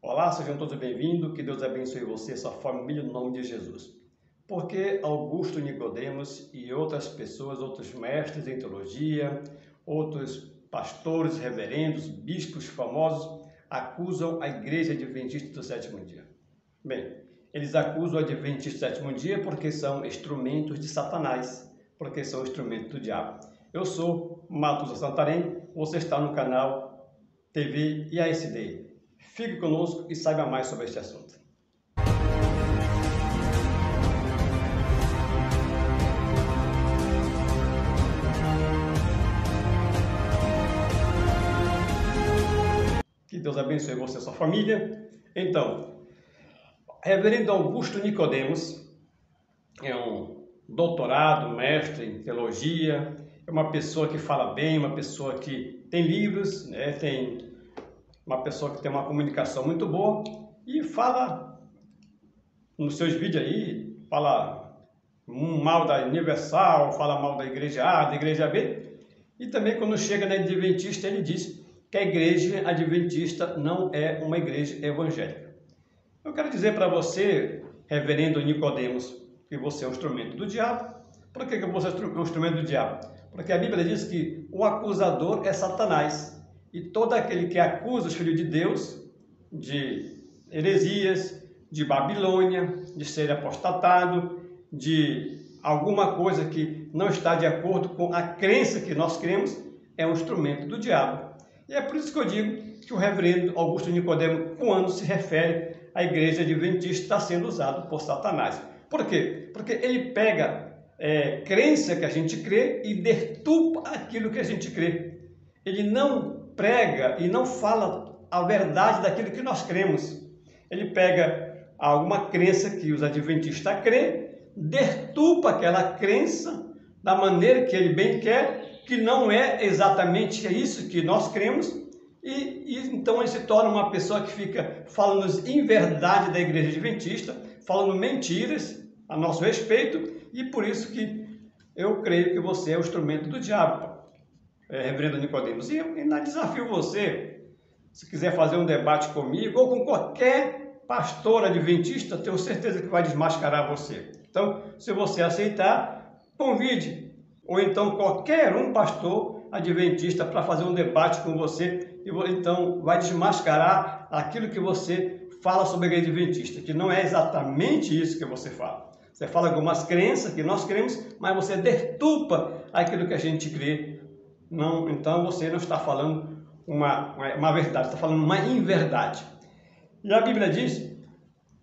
Olá, sejam todos bem-vindos, que Deus abençoe você e sua família no nome de Jesus. Porque Augusto Nicodemos e outras pessoas, outros mestres em teologia, outros pastores, reverendos, bispos famosos, acusam a Igreja Adventista do Sétimo Dia? Bem, eles acusam o Adventista do Sétimo Dia porque são instrumentos de Satanás, porque são instrumentos do diabo. Eu sou Matuza Santarém, você está no canal TV IASD. Fique conosco e saiba mais sobre este assunto. Que Deus abençoe você e sua família. Então, Reverendo Augusto Nicodemos é um doutorado, mestre em teologia, é uma pessoa que fala bem, uma pessoa que tem livros, tem uma pessoa que tem uma comunicação muito boa e fala nos seus vídeos aí, fala mal da Universal, fala mal da Igreja A, da Igreja B, e também quando chega na Adventista ele diz que a Igreja Adventista não é uma igreja evangélica. Eu quero dizer para você, Reverendo Nicodemos, que você é um instrumento do diabo. Por que você é um instrumento do diabo? Porque a Bíblia diz que o acusador é Satanás. E todo aquele que acusa os filhos de Deus de heresias, de Babilônia, de ser apostatado, de alguma coisa que não está de acordo com a crença que nós cremos, é um instrumento do diabo. E é por isso que eu digo que o reverendo Augusto Nicodemo, quando se refere à Igreja Adventista, está sendo usado por Satanás. Por quê? Porque ele pega crença que a gente crê e deturpa aquilo que a gente crê. Ele não prega e não fala a verdade daquilo que nós cremos. Ele pega alguma crença que os adventistas crêem, deturpa aquela crença da maneira que ele bem quer, que não é exatamente isso que nós cremos, e então ele se torna uma pessoa que fica falando inverdade da Igreja Adventista, falando mentiras a nosso respeito, e por isso que eu creio que você é o instrumento do diabo, Reverendo Nicodemos. E eu desafio você, se quiser fazer um debate comigo ou com qualquer pastor adventista, tenho certeza que vai desmascarar você. Então, se você aceitar, convide, ou então qualquer um pastor adventista para fazer um debate com você, e então vai desmascarar aquilo que você fala sobre a Igreja Adventista, que não é exatamente isso que você fala. Você fala algumas crenças que nós cremos, mas você deturpa aquilo que a gente crê. Não, então você não está falando uma verdade, está falando uma inverdade. E a Bíblia diz,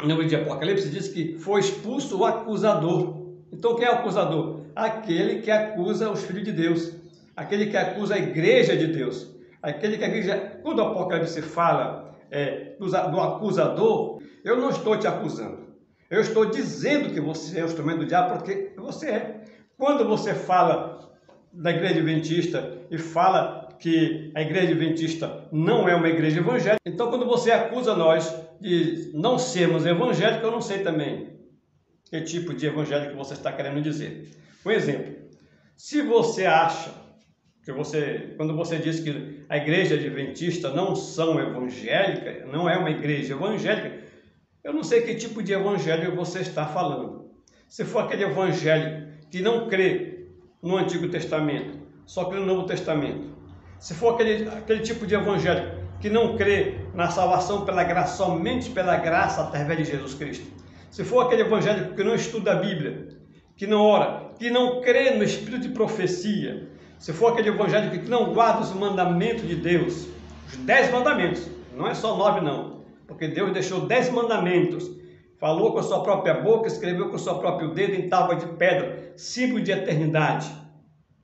no livro de Apocalipse, diz que foi expulso o acusador. Então quem é o acusador? Aquele que acusa os filhos de Deus, aquele que acusa a Igreja de Deus, aquele que a Igreja... Quando o Apocalipse fala do acusador, eu não estou te acusando, eu estou dizendo que você é o instrumento do diabo, porque você é. Quando você fala da Igreja Adventista e fala que a Igreja Adventista não é uma igreja evangélica, então quando você acusa nós de não sermos evangélicos, eu não sei também que tipo de evangélico você está querendo dizer. Um exemplo, se você acha que quando você diz que a Igreja Adventista não são evangélica, não é uma igreja evangélica, eu não sei que tipo de evangelho você está falando. Se for aquele evangelho que não crê no Antigo Testamento, só crê no Novo Testamento. Se for aquele tipo de evangelho que não crê na salvação pela graça, somente pela graça através de Jesus Cristo. Se for aquele evangelho que não estuda a Bíblia, que não ora, que não crê no Espírito de profecia. Se for aquele evangelho que não guarda os mandamentos de Deus, os 10 mandamentos, não é só 9 não, porque Deus deixou 10 mandamentos. Falou com a sua própria boca, escreveu com o seu próprio dedo em tábua de pedra, símbolo de eternidade.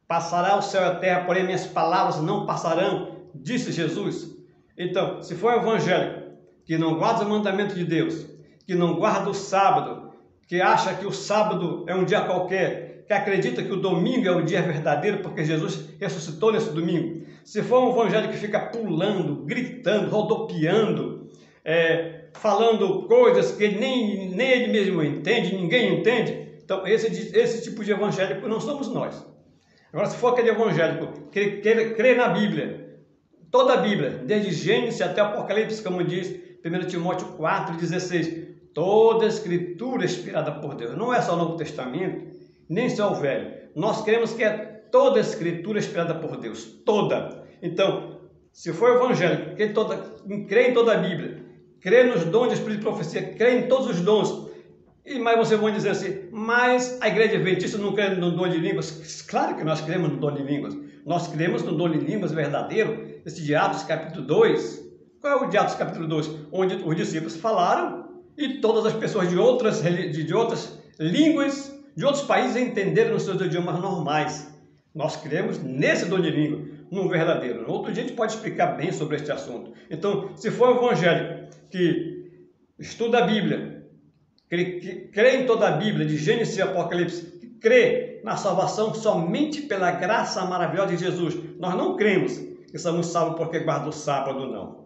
Passará o céu e a terra, porém minhas palavras não passarão, disse Jesus. Então, se for evangélico que não guarda os mandamentos de Deus, que não guarda o sábado, que acha que o sábado é um dia qualquer, que acredita que o domingo é o dia verdadeiro porque Jesus ressuscitou nesse domingo, se for um evangélico que fica pulando, gritando, rodopiando, falando coisas que nem ele mesmo entende, ninguém entende, então esse tipo de evangélico não somos nós. Agora, se for aquele evangélico que crê na Bíblia, toda a Bíblia, desde Gênesis até Apocalipse, como diz, 1 Timóteo 4,16. Toda a Escritura é inspirada por Deus. Não é só o Novo Testamento, nem só o Velho. Nós cremos que é toda a Escritura inspirada por Deus. Toda. Então, se for evangélico, crê em toda a Bíblia, crê nos dons de Espírito de profecia, crê em todos os dons. Mas vocês vão dizer assim, mas a igreja adventista não crê no dom de línguas? Claro que nós cremos no dom de línguas. Nós cremos no dom de línguas verdadeiro. Esse de Atos capítulo 2. Qual é o de Atos capítulo 2? Onde os discípulos falaram e todas as pessoas de outras línguas, de outros países entenderam nos seus idiomas normais. Nós cremos nesse dom de língua, no verdadeiro. Outro dia a gente pode explicar bem sobre este assunto. Então, se for um evangélico que estuda a Bíblia, crê em toda a Bíblia, de Gênesis e Apocalipse, que crê na salvação somente pela graça maravilhosa de Jesus, nós não cremos que somos salvos porque guarda o sábado, não.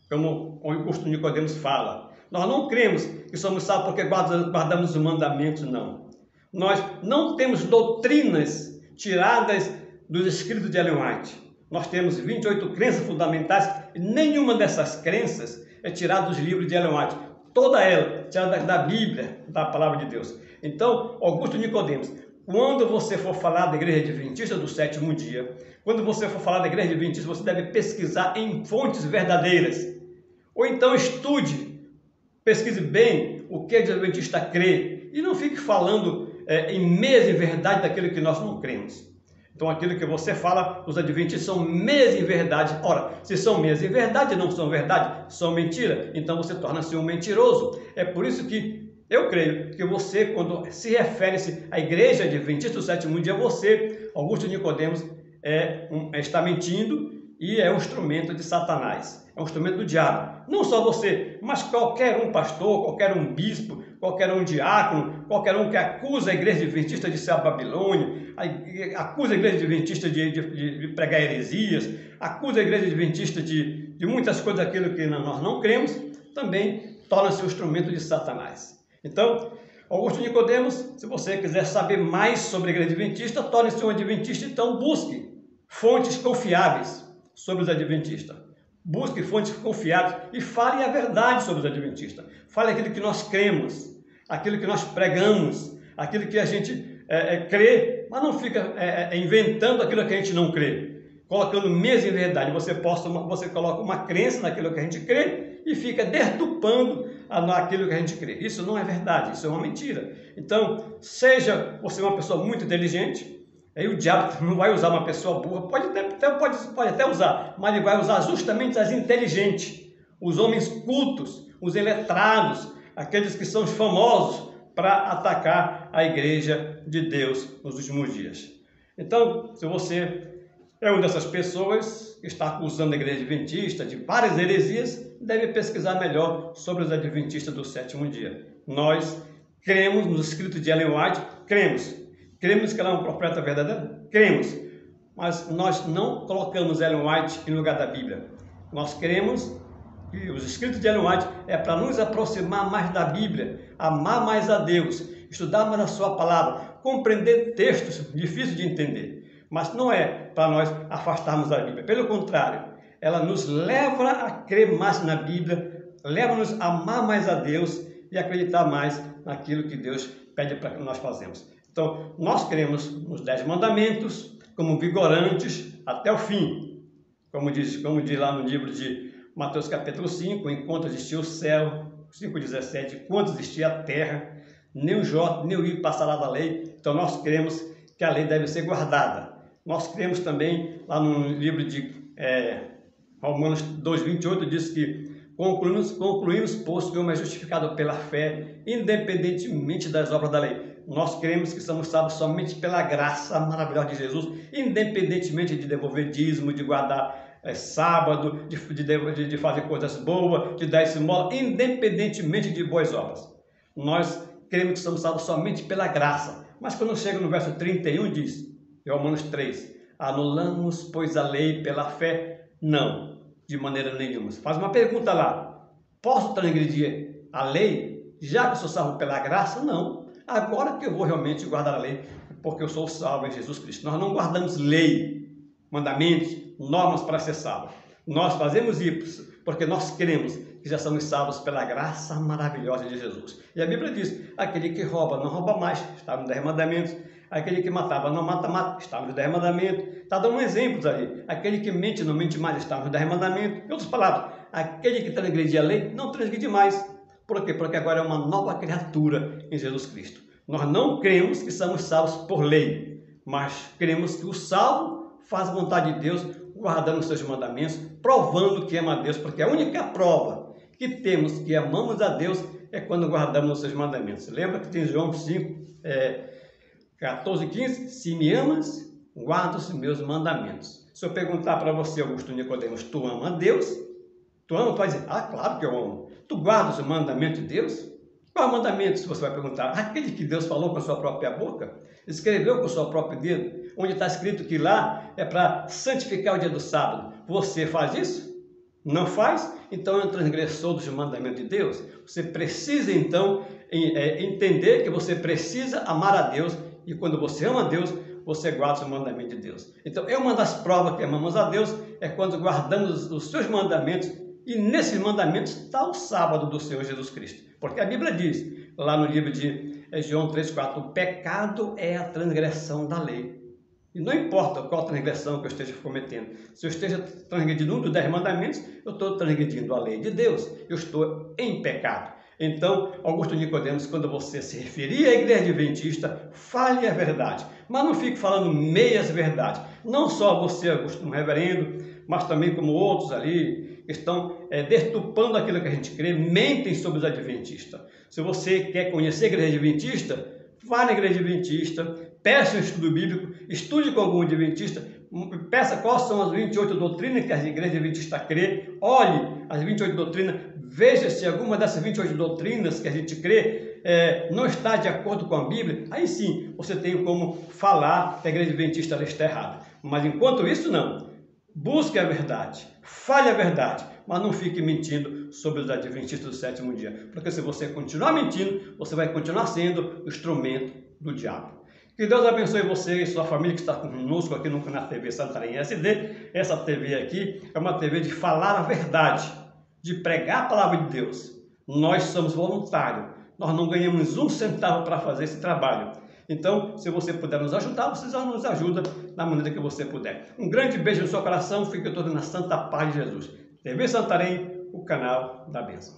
Como o Augusto Nicodemos fala. Nós não cremos que somos salvos porque guardamos os mandamentos, não. Nós não temos doutrinas tiradas dos escritos de Ellen White. Nós temos 28 crenças fundamentais e nenhuma dessas crenças é tirada dos livros de Ellen White. Toda ela tirada da Bíblia, da Palavra de Deus. Então, Augusto Nicodemos, quando você for falar da Igreja Adventista do Sétimo Dia, quando você for falar da Igreja Adventista, você deve pesquisar em fontes verdadeiras. Ou então estude, pesquise bem o que a Adventista crê e não fique falando em meias em verdade daquilo que nós não cremos. Então aquilo que você fala, os adventistas são meias em verdade. Ora, se são meias em verdade, não são verdade, são mentira, então você torna-se um mentiroso. É por isso que eu creio que você, quando se refere-se à Igreja Adventista do Sétimo Dia, você, Augusto Nicodemos, está mentindo e é um instrumento de Satanás, é um instrumento do diabo. Não só você, mas qualquer um pastor, qualquer um bispo, qualquer um diácono, qualquer um que acusa a Igreja Adventista de ser a Babilônia, acusa a Igreja Adventista de pregar heresias, acusa a Igreja Adventista de muitas coisas daquilo que nós não cremos, também torna-se um instrumento de Satanás. Então, Augusto Nicodemos, se você quiser saber mais sobre a Igreja Adventista, torne-se um adventista, então busque fontes confiáveis sobre os adventistas. Busque fontes confiáveis e fale a verdade sobre os adventistas. Fale aquilo que nós cremos, aquilo que nós pregamos, aquilo que a gente crê, mas não fica inventando aquilo que a gente não crê. Colocando mesmo em verdade, você coloca uma crença naquilo que a gente crê e fica deturpando naquilo que a gente crê. Isso não é verdade, isso é uma mentira. Então, seja você uma pessoa muito inteligente, aí o diabo não vai usar uma pessoa burra, pode até usar, mas ele vai usar justamente as inteligentes, os homens cultos, os iletrados, aqueles que são famosos para atacar a Igreja de Deus nos últimos dias. Então, se você é uma dessas pessoas que está acusando a Igreja Adventista de várias heresias, deve pesquisar melhor sobre os Adventistas do Sétimo Dia. Nós cremos nos escritos de Ellen White, cremos que ela é uma profeta verdadeira? Cremos, mas nós não colocamos Ellen White em lugar da Bíblia. Nós cremos que os escritos de Ellen White é para nos aproximar mais da Bíblia, amar mais a Deus, estudar mais a sua palavra, compreender textos difíceis de entender. Mas não é para nós afastarmos da Bíblia. Pelo contrário, ela nos leva a crer mais na Bíblia, leva-nos a amar mais a Deus e acreditar mais naquilo que Deus pede para que nós façamos. Então, nós cremos nos 10 mandamentos como vigorantes até o fim. Como diz lá no livro de Mateus capítulo 5, enquanto existia o céu, 5,17, enquanto existia a terra, nem o J, nem o I passará da lei. Então, nós cremos que a lei deve ser guardada. Nós cremos também, lá no livro de Romanos 2,28, diz que concluímos, pois que o homem é justificado pela fé, independentemente das obras da lei. Nós cremos que somos salvos somente pela graça maravilhosa de Jesus, independentemente de devolver dízimo, de guardar sábado, de fazer coisas boas, de dar esmola, independentemente de boas obras. Nós cremos que somos salvos somente pela graça. Mas quando chega no verso 31, diz, Romanos 3, anulamos, pois, a lei pela fé? Não, de maneira nenhuma. Faz uma pergunta lá, posso transgredir a lei, já que eu sou salvo pela graça? Não, agora que eu vou realmente guardar a lei, porque eu sou salvo em Jesus Cristo. Nós não guardamos lei, mandamentos, normas para ser salvo. Nós fazemos isso porque nós cremos que já somos salvos pela graça maravilhosa de Jesus. E a Bíblia diz, aquele que rouba, não rouba mais, está nos 10 mandamentos. Aquele que matava, não mata mais, está nos 10 mandamentos. Está dando exemplos ali. Aquele que mente, não mente mais, está nos 10 mandamentos. Em outras palavras, aquele que transgredia a lei, não transgride mais. Por quê? Porque agora é uma nova criatura em Jesus Cristo. Nós não cremos que somos salvos por lei, mas cremos que o salvo faz a vontade de Deus, guardando os seus mandamentos, provando que ama a Deus, porque a única prova que temos que amamos a Deus é quando guardamos os seus mandamentos. Lembra que tem João 5, 14 e 15, se me amas, guarda os meus mandamentos. Se eu perguntar para você, Augusto Nicodemos, tu ama a Deus? Tu ama? Tu vai dizer, ah, claro que eu amo. Tu guarda os mandamentos de Deus? Qual é o mandamento, se você vai perguntar? Aquele que Deus falou com a sua própria boca, escreveu com o seu próprio dedo, onde está escrito que lá é para santificar o dia do sábado. Você faz isso? Não faz? Então é um transgressor dos mandamentos de Deus. Você precisa então entender que você precisa amar a Deus, e quando você ama a Deus, você guarda os mandamentos de Deus. Então é uma das provas que amamos a Deus, é quando guardamos os seus mandamentos, e nesses mandamentos está o sábado do Senhor Jesus Cristo. Porque a Bíblia diz, lá no livro de João 3,4, o pecado é a transgressão da lei. E não importa qual transgressão que eu esteja cometendo. Se eu esteja transgredindo um dos 10 mandamentos, eu estou transgredindo a lei de Deus. Eu estou em pecado. Então, Augusto Nicodemos, quando você se referir à igreja adventista, fale a verdade. Mas não fique falando meias verdades. Não só você, Augusto, um reverendo, mas também como outros ali, que estão deturpando aquilo que a gente crê, mentem sobre os adventistas. Se você quer conhecer a igreja adventista, vá na igreja adventista, peça um estudo bíblico, estude com algum adventista, peça quais são as 28 doutrinas que a igreja adventista crê, olhe as 28 doutrinas, veja se alguma dessas 28 doutrinas que a gente crê não está de acordo com a Bíblia, aí sim você tem como falar que a igreja adventista está errada. Mas enquanto isso, não. Busque a verdade, fale a verdade, mas não fique mentindo sobre os adventistas do sétimo dia. Porque se você continuar mentindo, você vai continuar sendo o instrumento do diabo. Que Deus abençoe você e sua família que está conosco aqui na TV Santarém SD. Essa TV aqui é uma TV de falar a verdade, de pregar a palavra de Deus. Nós somos voluntários, nós não ganhamos um centavo para fazer esse trabalho. Então, se você puder nos ajudar, você já nos ajuda da maneira que você puder. Um grande beijo no seu coração, fique todo na santa paz de Jesus. TV Santarém, o canal da bênção.